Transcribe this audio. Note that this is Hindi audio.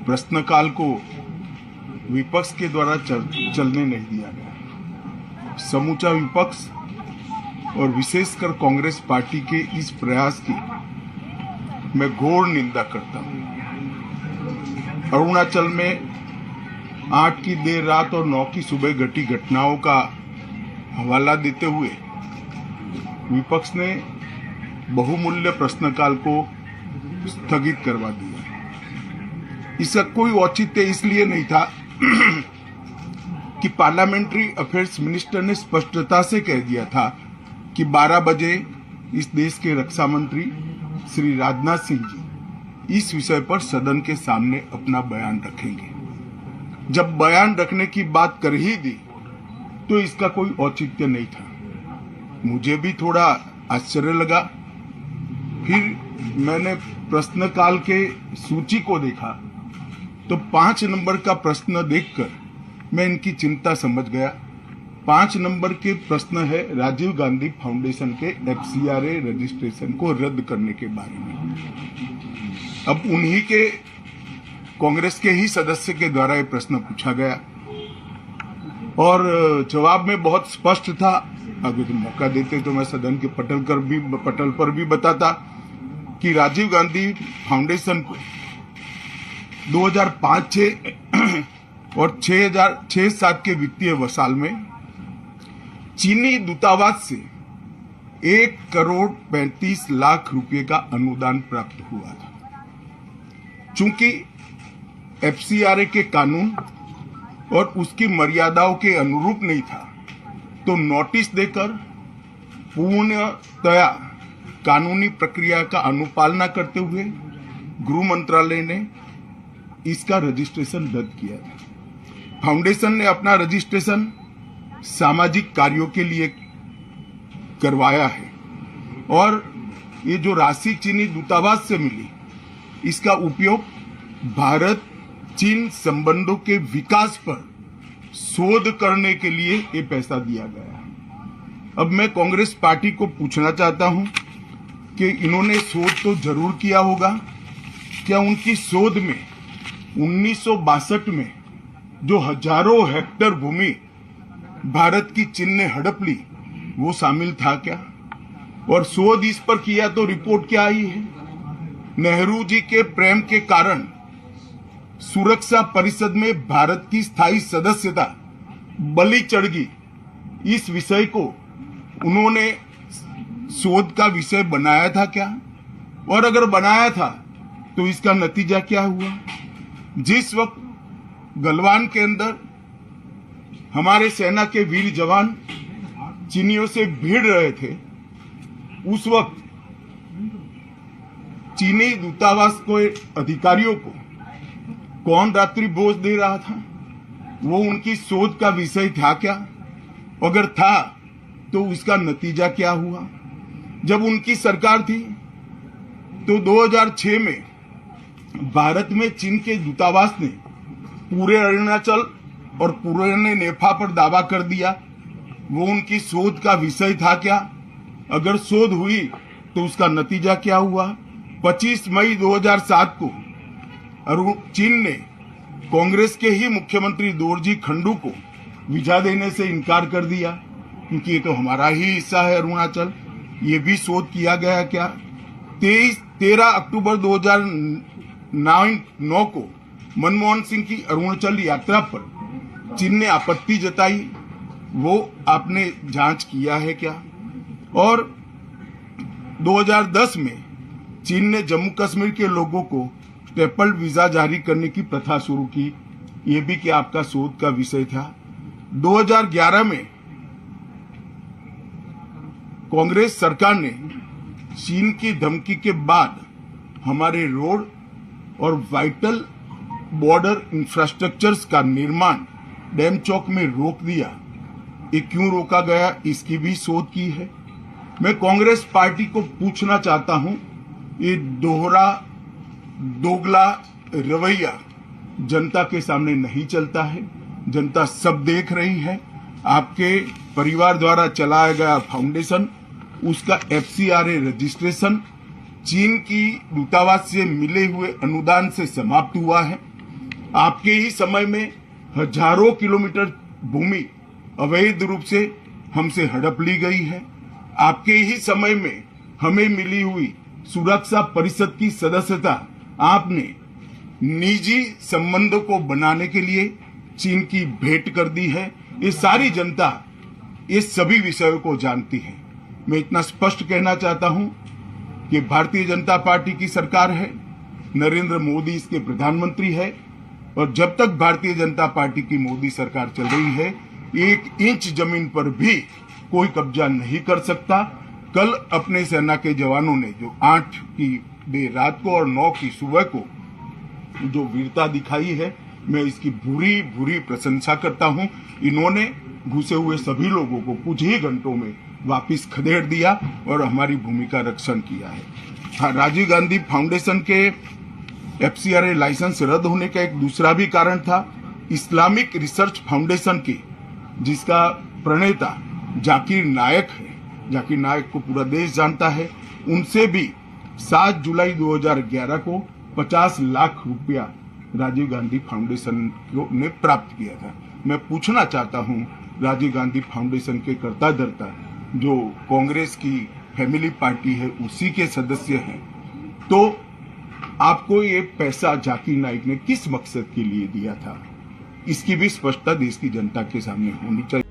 प्रश्नकाल को विपक्ष के द्वारा चलने नहीं दिया गया। समूचा विपक्ष और विशेषकर कांग्रेस पार्टी के इस प्रयास की मैं घोर निंदा करता हूं। अरुणाचल में 8 की देर रात और 9 की सुबह घटी घटनाओं का हवाला देते हुए विपक्ष ने बहुमूल्य प्रश्नकाल को स्थगित करवा दिया। इसका कोई औचित्य इसलिए नहीं था कि पार्लियामेंट्री अफेयर्स मिनिस्टर ने स्पष्टता से कह दिया था कि 12 बजे इस देश के रक्षा मंत्री श्री राजनाथ सिंह जी इस विषय पर सदन के सामने अपना बयान रखेंगे। जब बयान रखने की बात कर ही दी तो इसका कोई औचित्य नहीं था। मुझे भी थोड़ा आश्चर्य लगा। फिर मैंने प्रश्नकाल के सूची को देखा तो 5 नंबर का प्रश्न देखकर मैं इनकी चिंता समझ गया। 5 नंबर के प्रश्न है राजीव गांधी फाउंडेशन के FCRA रजिस्ट्रेशन को रद्द करने के बारे में। अब उन्हीं के कांग्रेस के ही सदस्य के द्वारा ये प्रश्न पूछा गया और जवाब में बहुत स्पष्ट था। अगर तो मौका देते तो मैं सदन के पटल पर भी बताता कि राजीव गांधी फाउंडेशन को 2005-6 और 2006-07 के वित्तीय वर्ष में चीनी दूतावास से 1,35,00,000 रुपए का अनुदान प्राप्त हुआ था। चूंकि FCRA के कानून और उसकी मर्यादाओं के अनुरूप नहीं था तो नोटिस देकर पूर्णतया कानूनी प्रक्रिया का अनुपालना करते हुए गृह मंत्रालय ने इसका रजिस्ट्रेशन रद्द किया था। फाउंडेशन ने अपना रजिस्ट्रेशन सामाजिक कार्यों के लिए करवाया है और ये जो राशि चीनी दूतावास से मिली इसका उपयोग भारत चीन संबंधों के विकास पर शोध करने के लिए ये पैसा दिया गया। अब मैं कांग्रेस पार्टी को पूछना चाहता हूं कि इन्होंने शोध तो जरूर किया होगा। क्या उनकी शोध में 1962 में जो हजारों हेक्टेयर भूमि भारत की चीन ने हड़प ली वो शामिल था क्या? और शोध इस पर किया तो रिपोर्ट क्या आई है? नेहरू जी के प्रेम के कारण सुरक्षा परिषद में भारत की स्थायी सदस्यता बलि चढ़ गई। इस विषय को उन्होंने शोध का विषय बनाया था क्या? और अगर बनाया था तो इसका नतीजा क्या हुआ? जिस वक्त गलवान के अंदर हमारे सेना के वीर जवान चीनियों से भिड़ रहे थे उस वक्त चीनी दूतावास को अधिकारियों को कौन रात्रि भोज दे रहा था? वो उनकी शोध का विषय था क्या? अगर था तो उसका नतीजा क्या हुआ? जब उनकी सरकार थी तो 2006 में भारत में चीन के दूतावास ने पूरे अरुणाचल और पूरे नेफा पर दावा कर दिया। वो उनकी शोध का विषय था क्या? अगर शोध हुई तो उसका नतीजा क्या हुआ? 25 मई 2007 को चीन ने कांग्रेस के ही मुख्यमंत्री दोरजी खंडू को वीजा देने से इनकार कर दिया क्योंकि ये तो हमारा ही हिस्सा है अरुणाचल। ये भी शोध किया गया क्या? 13 अक्टूबर 2009 को मनमोहन सिंह की अरुणाचल यात्रा पर चीन ने आपत्ति जताई, वो आपने जांच किया है क्या? और 2010 में चीन ने जम्मू कश्मीर के लोगों को स्टेपल्ड वीजा जारी करने की प्रथा शुरू की, ये भी क्या आपका शोध का विषय था? 2011 में कांग्रेस सरकार ने चीन की धमकी के बाद हमारे रोड और वाइटल बॉर्डर इंफ्रास्ट्रक्चर्स का निर्माण डैम चौक में रोक दिया। ये क्यों रोका गया? इसकी भी शोध की है। मैं कांग्रेस पार्टी को पूछना चाहता हूं, ये दोगला रवैया जनता के सामने नहीं चलता है। जनता सब देख रही है। आपके परिवार द्वारा चलाया गया फाउंडेशन, उसका FCRA रजिस्ट्रेशन चीन की दूतावास से मिले हुए अनुदान से समाप्त हुआ है। आपके ही समय में हजारों किलोमीटर भूमि अवैध रूप से हमसे हड़प ली गई है। आपके ही समय में हमें मिली हुई सुरक्षा परिषद की सदस्यता आपने निजी संबंधों को बनाने के लिए चीन की भेंट कर दी है। ये सारी जनता ये सभी विषयों को जानती है। मैं इतना स्पष्ट कहना चाहता हूं कि भारतीय जनता पार्टी की सरकार है, नरेंद्र मोदी इसके प्रधानमंत्री है, और जब तक भारतीय जनता पार्टी की मोदी सरकार चल रही है, 1 इंच जमीन पर भी कोई कब्जा नहीं कर सकता। कल अपने सेना के जवानों ने जो 8 की देर रात को और 9 की सुबह को जो वीरता दिखाई है, मैं इसकी भूरी भूरी प्रशंसा करता हूं। इन्होंने घुसे हुए सभी लोगों को कुछ ही घंटों में वापस खदेड़ दिया और हमारी भूमि का रक्षण किया है। राजीव गांधी फाउंडेशन के FCRA लाइसेंस रद्द होने का एक दूसरा भी कारण था। इस्लामिक रिसर्च फाउंडेशन की, जिसका प्रणेता जाकिर नायक है, जाकिर नायक को पूरा देश जानता है, उनसे भी 7 जुलाई 2011 को 50 लाख रुपया राजीव गांधी फाउंडेशन ने प्राप्त किया था। मैं पूछना चाहता हूं, राजीव गांधी फाउंडेशन के कर्ता धर्ता जो कांग्रेस की फैमिली पार्टी है उसी के सदस्य हैं, तो आपको ये पैसा जाकिर नाइक ने किस मकसद के लिए दिया था, इसकी भी स्पष्टता देश की जनता के सामने होनी चाहिए।